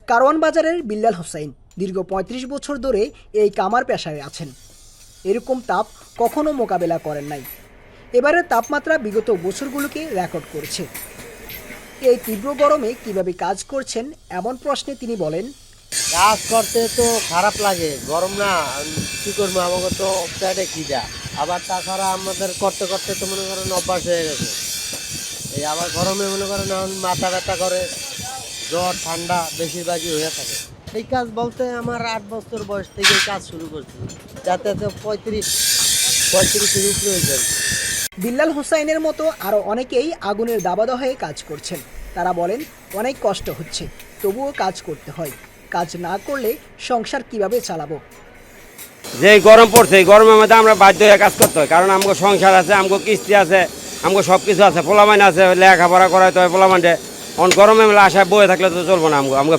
কারওয়ান বাজারের বিল্লাল হোসাইন দীর্ঘ ৩৫ বছর ধরে এই কামার পেশায় আছেন। এরকম তাপ কখনো মোকাবেলা করেন নাই। এবারের তাপমাত্রা বিগত বছরগুলোকে রেকর্ড করেছে। এই তীব্র গরমে কিভাবে কাজ করছেন এমন প্রশ্নে তিনি বলেন, কাজ করতে তো খারাপ লাগে, গরম না, কি করবো, আমাকে তো পেটে খিদা, আবার তাছাড়া আমাদের করতে করতে তো মনে করেন অভ্যাস হয়ে গেছে। এই আবার গরমে মনে করেন এখন মাথা ব্যথা করে, জ্বর ঠান্ডা বেশিরভাগই হয়ে থাকে। এই কাজ বলতে আমার 8 বছর বয়স থেকে কাজ শুরু করছি, যাতে তো 35-35 উপরে হয়ে যায়। বিল্লাল হোসাইনের মতো আরও অনেকেই আগুনের দাবাদহে কাজ করছেন। তারা বলেন, অনেক কষ্ট হচ্ছে, তবুও কাজ করতে হয়। কাজ না করলে সংসার কিভাবে চালাবো? যে গরম পড়ছে, এই গরমের মধ্যে আমরা বাধ্য হয়ে কাজ করতে হয়, কারণ আমাকে সংসার আছে, আমাকে কিস্তি আছে, আমাকে সব কিছু আছে, পোলামাইন আছে, লেখাপড়া করাইতে হয় পোলামাইনকে। গরমে আশায় বয়ে থাকলে তো চলবো না। আমাকে